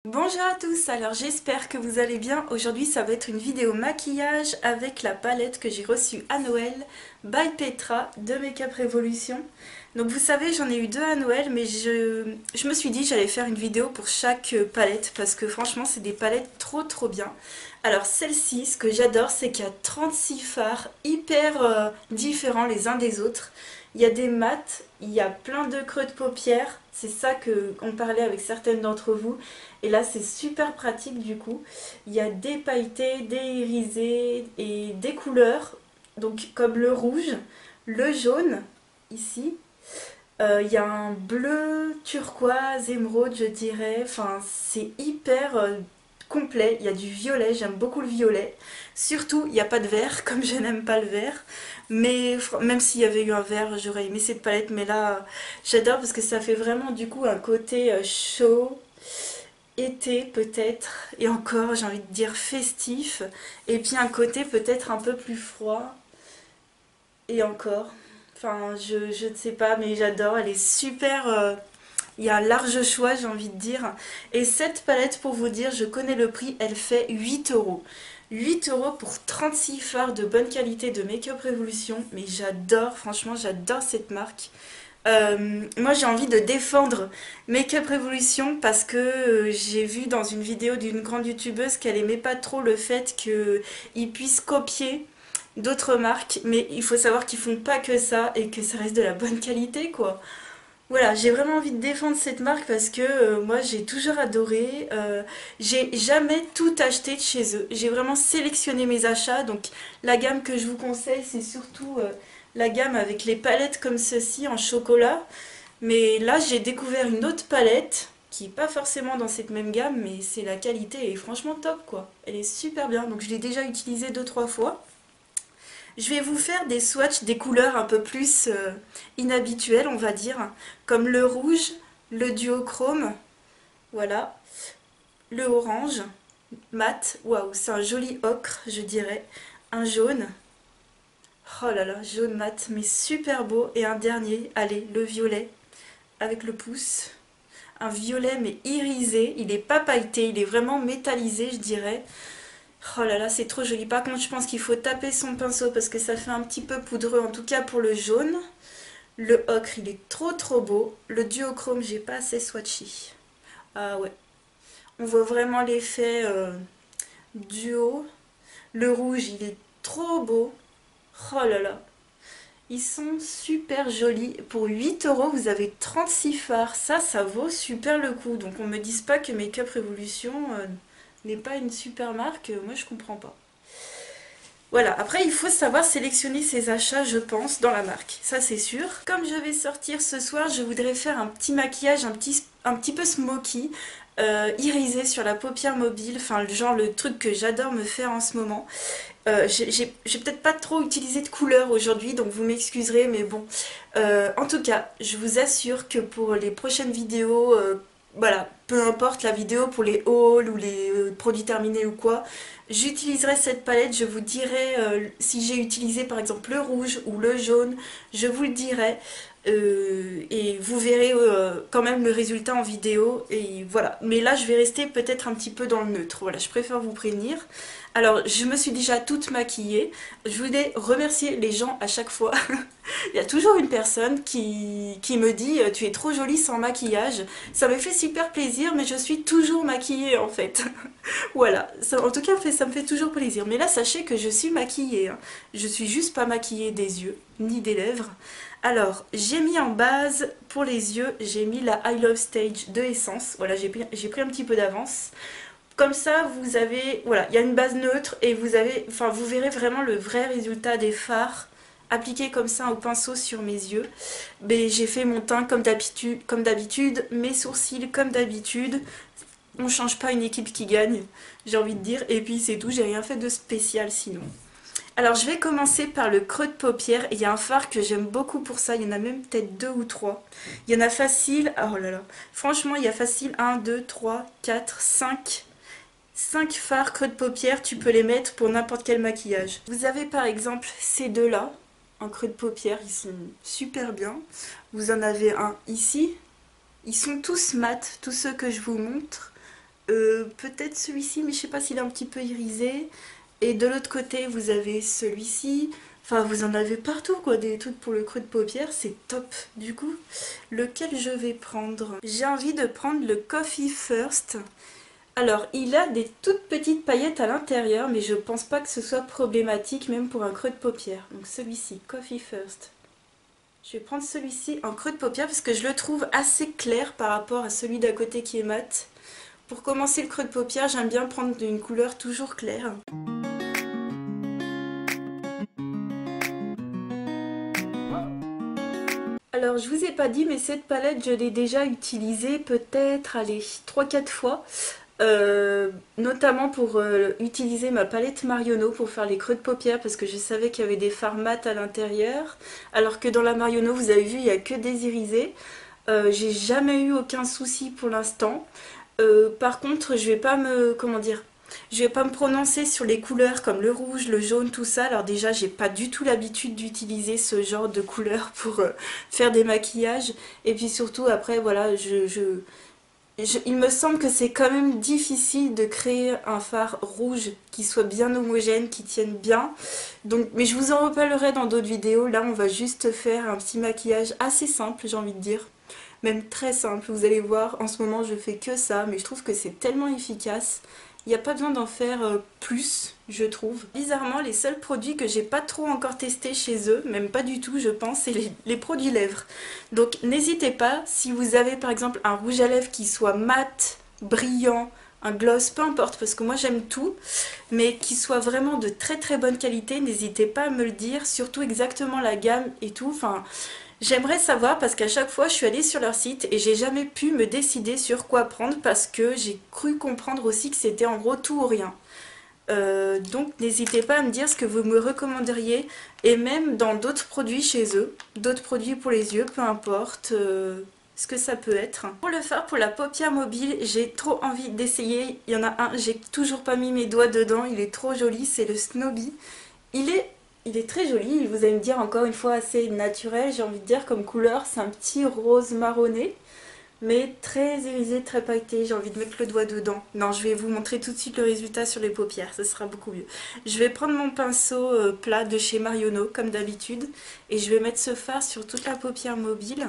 Bonjour à tous, alors j'espère que vous allez bien. Aujourd'hui ça va être une vidéo maquillage avec la palette que j'ai reçue à Noël by Petra de Make-up Revolution. Donc vous savez, j'en ai eu deux à Noël, mais je me suis dit que j'allais faire une vidéo pour chaque palette parce que franchement c'est des palettes trop bien. Alors celle-ci, ce que j'adore, c'est qu'il y a 36 fards hyper différents les uns des autres. Il y a des mats, il y a plein de creux de paupières, c'est ça que on parlait avec certaines d'entre vous. Et là c'est super pratique du coup. Il y a des pailletés, des irisés et des couleurs. Donc comme le rouge, le jaune ici. Il y a un bleu, turquoise, émeraude je dirais. Enfin c'est hyper complet. Il y a du violet, j'aime beaucoup le violet. Surtout il n'y a pas de vert comme je n'aime pas le vert. Mais même s'il y avait eu un vert j'aurais aimé cette palette. Mais là j'adore parce que ça fait vraiment du coup un côté chaud été peut-être, et encore j'ai envie de dire festif, et puis un côté peut-être un peu plus froid, et encore, enfin je ne sais pas, mais j'adore, elle est super, il y a un large choix j'ai envie de dire, et cette palette pour vous dire, je connais le prix, elle fait 8 euros. 8 euros pour 36 fards de bonne qualité de Make-up Revolution, mais j'adore, franchement j'adore cette marque. Moi j'ai envie de défendre Make-up Revolution parce que j'ai vu dans une vidéo d'une grande youtubeuse qu'elle aimait pas trop le fait qu'ils puissent copier d'autres marques, mais il faut savoir qu'ils font pas que ça et que ça reste de la bonne qualité quoi. Voilà, j'ai vraiment envie de défendre cette marque parce que moi j'ai toujours adoré. J'ai jamais tout acheté de chez eux. J'ai vraiment sélectionné mes achats. Donc la gamme que je vous conseille, c'est surtout la gamme avec les palettes comme ceci en chocolat. Mais là j'ai découvert une autre palette qui n'est pas forcément dans cette même gamme, mais c'est la qualité est franchement top quoi. Elle est super bien. Donc je l'ai déjà utilisée deux trois fois. Je vais vous faire des swatchs des couleurs un peu plus inhabituelles, on va dire, comme le rouge, le duochrome, voilà, le orange, mat, waouh, c'est un joli ocre, je dirais, un jaune, oh là là, jaune mat, mais super beau, et un dernier, allez, le violet, avec le pouce, un violet mais irisé, il n'est pas pailleté, il est vraiment métallisé, je dirais. Oh là là, c'est trop joli. Par contre, je pense qu'il faut taper son pinceau parce que ça fait un petit peu poudreux, en tout cas pour le jaune. Le ocre, il est trop beau. Le duochrome, j'ai pas assez swatchy. Ah ouais, on voit vraiment l'effet duo. Le rouge, il est trop beau. Oh là là, ils sont super jolis. Pour 8 euros, vous avez 36 fards. Ça vaut super le coup. Donc on me dise pas que Make-up Revolution n'est pas une super marque. Moi, je comprends pas. Voilà, après il faut savoir sélectionner ses achats, je pense, dans la marque, ça c'est sûr. Comme je vais sortir ce soir, je voudrais faire un petit maquillage, un petit peu smoky, irisé sur la paupière mobile, enfin genre le truc que j'adore me faire en ce moment. J'ai peut-être pas trop utilisé de couleur aujourd'hui, donc vous m'excuserez, mais bon. En tout cas, je vous assure que pour les prochaines vidéos, voilà, peu importe la vidéo pour les hauls ou les produits terminés ou quoi, j'utiliserai cette palette, je vous dirai si j'ai utilisé par exemple le rouge ou le jaune, je vous le dirai. Et vous verrez quand même le résultat en vidéo et voilà, mais là je vais rester peut-être un petit peu dans le neutre, voilà, je préfère vous prévenir. Alors je me suis déjà toute maquillée, je voulais remercier les gens à chaque fois. Il y a toujours une personne qui me dit tu es trop jolie sans maquillage, ça me fait super plaisir mais je suis toujours maquillée en fait. Voilà, en tout cas ça me fait toujours plaisir, mais là sachez que je suis maquillée, hein. Je suis juste pas maquillée des yeux ni des lèvres. Alors, j'ai mis en base pour les yeux, j'ai mis la I Love Stage de Essence. Voilà, j'ai pris un petit peu d'avance. Comme ça, vous avez, voilà, il y a une base neutre et vous avez, enfin, vous verrez vraiment le vrai résultat des fards appliqués comme ça au pinceau sur mes yeux. Mais j'ai fait mon teint comme d'habitude, mes sourcils comme d'habitude. On change pas une équipe qui gagne, j'ai envie de dire. Et puis c'est tout, j'ai rien fait de spécial sinon. Alors je vais commencer par le creux de paupière. Il y a un fard que j'aime beaucoup pour ça. Il y en a même peut-être deux ou trois. Il y en a facile. Oh là là. Franchement, il y a facile un, 2, 3, 4, 5. 5 fards creux de paupière. Tu peux les mettre pour n'importe quel maquillage. Vous avez par exemple ces deux-là. En creux de paupière. Ils sont super bien. Vous en avez un ici. Ils sont tous mat. Tous ceux que je vous montre. peut-être celui-ci, mais je sais pas s'il est un petit peu irisé. Et de l'autre côté, vous avez celui-ci. Enfin, vous en avez partout, quoi, des trucs pour le creux de paupière, c'est top. Du coup, lequel je vais prendre? J'ai envie de prendre le Coffee First. Alors, il a des toutes petites paillettes à l'intérieur, mais je pense pas que ce soit problématique, même pour un creux de paupière. Donc celui-ci, Coffee First. Je vais prendre celui-ci en creux de paupière parce que je le trouve assez clair par rapport à celui d'à côté qui est mat. Pour commencer le creux de paupière, j'aime bien prendre une couleur toujours claire. Alors je vous ai pas dit, mais cette palette je l'ai déjà utilisée peut-être, allez, 3-4 fois. Notamment pour utiliser ma palette Marionneau pour faire les creux de paupières parce que je savais qu'il y avait des fards mat à l'intérieur, alors que dans la Marionneau, vous avez vu, il n'y a que des irisés. J'ai jamais eu aucun souci pour l'instant. Par contre, je vais pas me... comment dire, je vais pas me prononcer sur les couleurs comme le rouge, le jaune, tout ça. Alors déjà, j'ai pas du tout l'habitude d'utiliser ce genre de couleurs pour faire des maquillages. Et puis surtout, après, voilà, il me semble que c'est quand même difficile de créer un fard rouge qui soit bien homogène, qui tienne bien. Donc, mais je vous en reparlerai dans d'autres vidéos. Là, on va juste faire un petit maquillage assez simple, j'ai envie de dire. Même très simple, vous allez voir, en ce moment je fais que ça, mais je trouve que c'est tellement efficace. Il n'y a pas besoin d'en faire plus, je trouve. Bizarrement, les seuls produits que j'ai pas trop encore testés chez eux, même pas du tout je pense, c'est les produits lèvres. Donc n'hésitez pas, si vous avez par exemple un rouge à lèvres qui soit mat, brillant, un gloss, peu importe, parce que moi j'aime tout, mais qui soit vraiment de très très bonne qualité, n'hésitez pas à me le dire, surtout exactement la gamme et tout, enfin... J'aimerais savoir parce qu'à chaque fois je suis allée sur leur site et j'ai jamais pu me décider sur quoi prendre parce que j'ai cru comprendre aussi que c'était en gros tout ou rien. Donc n'hésitez pas à me dire ce que vous me recommanderiez et même dans d'autres produits chez eux, d'autres produits pour les yeux, peu importe ce que ça peut être. Pour le fard, pour la paupière mobile, j'ai trop envie d'essayer. Il y en a un, j'ai toujours pas mis mes doigts dedans, il est trop joli, c'est le Snoby. Il est très joli, vous allez me dire encore une fois assez naturel, j'ai envie de dire comme couleur, c'est un petit rose marronné, mais très irisé, très pailleté, j'ai envie de mettre le doigt dedans. Non, je vais vous montrer tout de suite le résultat sur les paupières, ce sera beaucoup mieux. Je vais prendre mon pinceau plat de chez Marionneau, comme d'habitude, et je vais mettre ce fard sur toute la paupière mobile.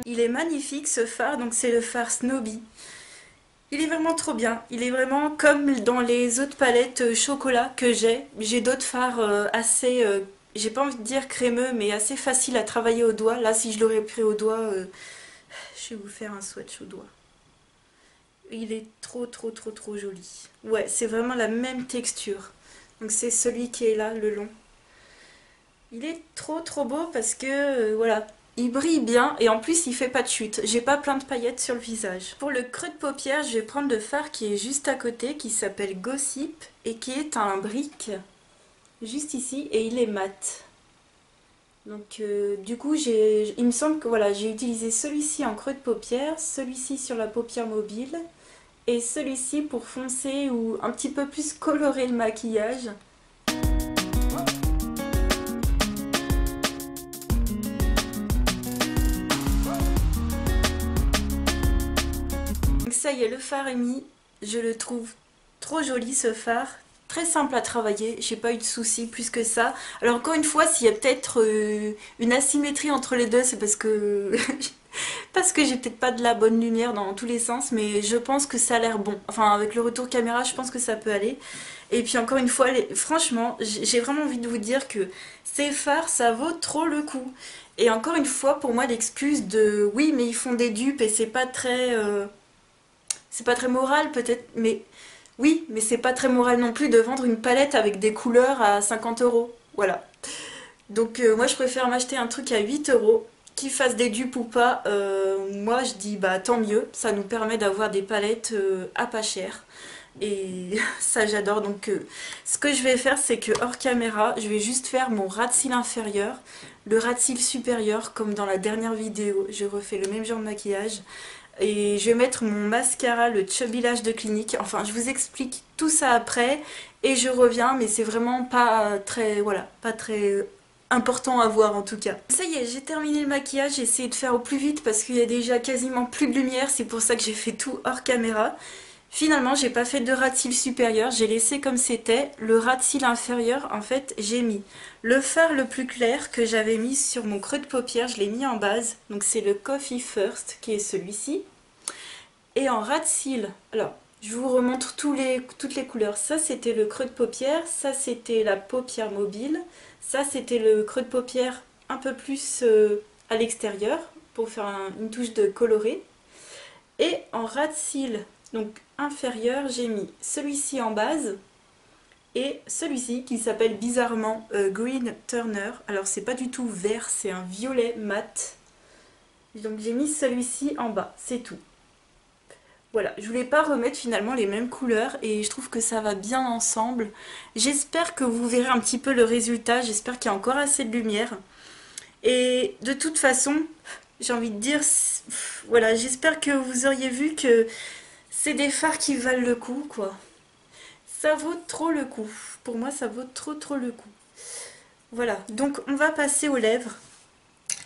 Il est magnifique ce fard, donc c'est le fard Snoby. Il est vraiment trop bien, il est vraiment comme dans les autres palettes chocolat que j'ai. J'ai d'autres fards assez, j'ai pas envie de dire crémeux, mais assez facile à travailler au doigt. Là, si je l'aurais pris au doigt, je vais vous faire un swatch au doigt. Il est trop trop trop trop joli. Ouais, c'est vraiment la même texture. Donc c'est celui qui est là, le long. Il est trop trop beau parce que, voilà. Il brille bien et en plus il fait pas de chute. J'ai pas plein de paillettes sur le visage. Pour le creux de paupière, je vais prendre le fard qui est juste à côté, qui s'appelle Gossip et qui est un brick, juste ici, et il est mat. Donc du coup, il me semble que voilà, j'ai utilisé celui-ci en creux de paupière, celui-ci sur la paupière mobile et celui-ci pour foncer ou un petit peu plus colorer le maquillage. Ça y est, le fard est mis, je le trouve trop joli ce fard, très simple à travailler, j'ai pas eu de soucis plus que ça. Alors encore une fois, s'il y a peut-être une asymétrie entre les deux, c'est parce que parce que j'ai peut-être pas de la bonne lumière dans tous les sens, mais je pense que ça a l'air bon. Enfin, avec le retour caméra, je pense que ça peut aller. Et puis encore une fois, franchement, j'ai vraiment envie de vous dire que ces fards, ça vaut trop le coup. Et encore une fois, pour moi, l'excuse de oui, mais ils font des dupes et c'est pas très moral peut-être, mais oui, mais c'est pas très moral non plus de vendre une palette avec des couleurs à 50 €. Voilà. Donc moi je préfère m'acheter un truc à 8 €, qu'il fasse des dupes ou pas. Moi je dis bah tant mieux, ça nous permet d'avoir des palettes à pas cher. Et ça j'adore. Donc ce que je vais faire, c'est que hors caméra, je vais juste faire mon ras de cils inférieur, le ras de cils supérieur, comme dans la dernière vidéo. Je refais le même genre de maquillage. Et je vais mettre mon mascara, le Chubby Lash de Clinique. Enfin, je vous explique tout ça après. Et je reviens, mais c'est vraiment pas très, voilà, pas très important à voir en tout cas. Ça y est, j'ai terminé le maquillage, j'ai essayé de faire au plus vite parce qu'il y a déjà quasiment plus de lumière, c'est pour ça que j'ai fait tout hors caméra. Finalement, j'ai pas fait de ras de cils supérieur, j'ai laissé comme c'était. Le ras de cils inférieur, en fait, j'ai mis le fard le plus clair que j'avais mis sur mon creux de paupière, je l'ai mis en base. Donc c'est le Coffee First, qui est celui-ci. Et en ras de cils, alors, je vous remontre toutes les couleurs. Ça, c'était le creux de paupière, ça, c'était la paupière mobile. Ça, c'était le creux de paupière un peu plus à l'extérieur, pour faire une touche de coloré. Et en ras de cils, donc inférieur, j'ai mis celui-ci en base et celui-ci qui s'appelle bizarrement Green Turner. Alors c'est pas du tout vert, c'est un violet mat. Donc j'ai mis celui-ci en bas, c'est tout. Voilà, je voulais pas remettre finalement les mêmes couleurs et je trouve que ça va bien ensemble. J'espère que vous verrez un petit peu le résultat, j'espère qu'il y a encore assez de lumière. Et de toute façon, j'ai envie de dire, voilà, j'espère que vous auriez vu que c'est des fards qui valent le coup, quoi. Ça vaut trop le coup. Pour moi, ça vaut trop le coup. Voilà, donc on va passer aux lèvres.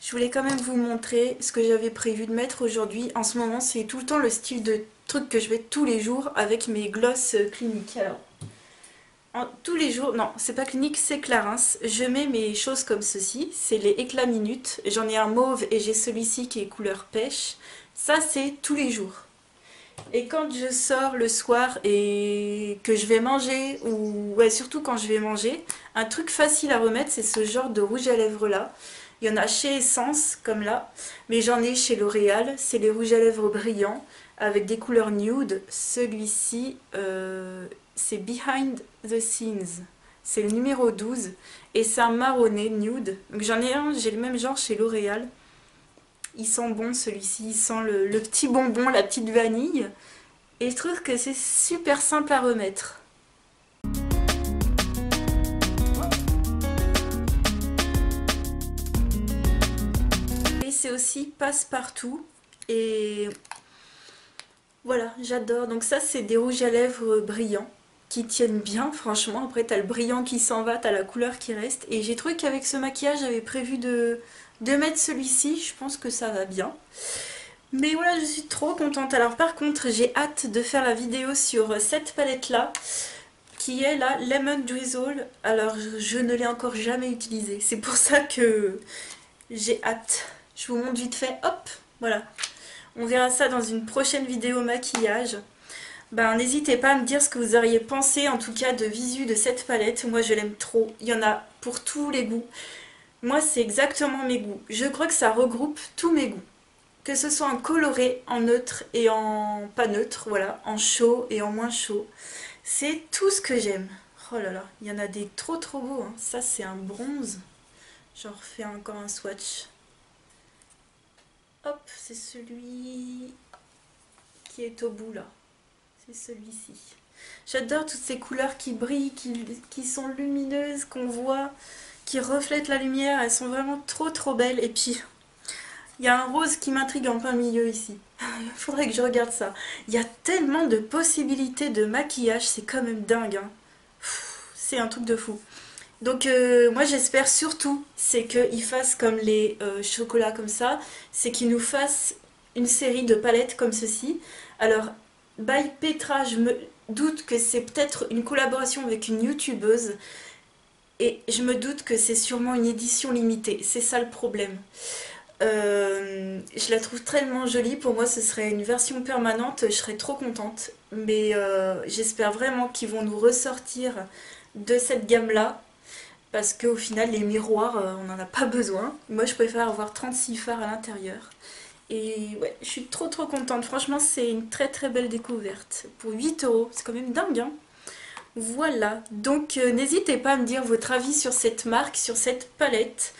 Je voulais quand même vous montrer ce que j'avais prévu de mettre aujourd'hui. En ce moment, c'est tout le temps le style de truc que je mets tous les jours avec mes gloss cliniques. Alors, tous les jours, non, c'est pas clinique, c'est Clarins. Je mets mes choses comme ceci. C'est les éclats minutes. J'en ai un mauve et j'ai celui-ci qui est couleur pêche. Ça, c'est tous les jours. Et quand je sors le soir et que je vais manger, ou ouais, surtout quand je vais manger, un truc facile à remettre, c'est ce genre de rouge à lèvres là. Il y en a chez Essence, comme là, mais j'en ai chez L'Oréal. C'est les rouges à lèvres brillants avec des couleurs nude. Celui-ci, c'est Behind the Scenes. C'est le numéro 12 et c'est un marronné nude. Donc j'en ai un, j'ai le même genre chez L'Oréal. Il sent bon celui-ci, il sent le petit bonbon, la petite vanille. Et je trouve que c'est super simple à remettre. Et c'est aussi passe-partout. Et voilà, j'adore. Donc ça, c'est des rouges à lèvres brillants qui tiennent bien, franchement. Après, t'as le brillant qui s'en va, t'as la couleur qui reste. Et j'ai trouvé qu'avec ce maquillage, j'avais prévu de mettre celui-ci. Je pense que ça va bien. Mais voilà, je suis trop contente. Alors par contre, j'ai hâte de faire la vidéo sur cette palette-là, qui est la Lemon Drizzle. Alors, je ne l'ai encore jamais utilisée. C'est pour ça que j'ai hâte. Je vous montre vite fait. Hop, voilà. On verra ça dans une prochaine vidéo maquillage. Ben, n'hésitez pas à me dire ce que vous auriez pensé, en tout cas, de visu de cette palette. Moi, je l'aime trop. Il y en a pour tous les goûts. Moi, c'est exactement mes goûts. Je crois que ça regroupe tous mes goûts. Que ce soit en coloré, en neutre et en pas neutre, voilà, en chaud et en moins chaud. C'est tout ce que j'aime. Oh là là, il y en a des trop beaux, hein. Ça, c'est un bronze. J'en refais encore un swatch. Hop, c'est celui qui est au bout là. C'est celui-ci. J'adore toutes ces couleurs qui brillent, qui sont lumineuses, qu'on voit, qui reflètent la lumière. Elles sont vraiment trop belles. Et puis, il y a un rose qui m'intrigue en plein milieu ici. Il faudrait que je regarde ça. Il y a tellement de possibilités de maquillage, c'est quand même dingue, hein. C'est un truc de fou. Donc moi j'espère surtout, c'est qu'ils fassent comme les chocolats comme ça, c'est qu'ils nous fassent une série de palettes comme ceci. Alors, by Petra, je me doute que c'est peut-être une collaboration avec une youtubeuse. Et je me doute que c'est sûrement une édition limitée, c'est ça le problème. Je la trouve tellement jolie, pour moi ce serait une version permanente, je serais trop contente. Mais j'espère vraiment qu'ils vont nous ressortir de cette gamme-là. Parce qu'au final, les miroirs, on n'en a pas besoin. Moi, je préfère avoir 36 fards à l'intérieur. Et ouais, je suis trop contente. Franchement, c'est une très belle découverte. Pour 8 €, c'est quand même dingue, hein. Voilà, donc n'hésitez pas à me dire votre avis sur cette marque, sur cette palette.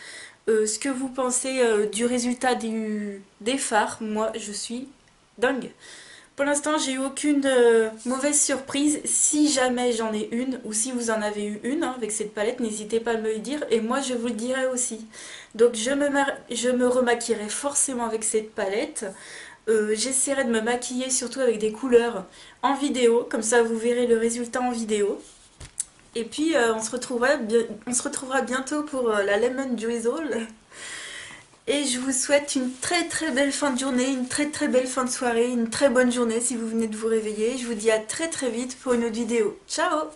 Ce que vous pensez du résultat des fards. Moi, je suis dingue. Pour l'instant, j'ai eu aucune mauvaise surprise. Si jamais j'en ai une, ou si vous en avez eu une hein, avec cette palette, n'hésitez pas à me le dire. Et moi, je vous le dirai aussi. Donc, je me remaquillerai forcément avec cette palette. J'essaierai de me maquiller surtout avec des couleurs en vidéo. Comme ça, vous verrez le résultat en vidéo. Et puis on se retrouvera bientôt pour la Lemon Drizzle. Et je vous souhaite une très très belle fin de journée, une très très belle fin de soirée, une très bonne journée si vous venez de vous réveiller. Je vous dis à très très vite pour une autre vidéo. Ciao!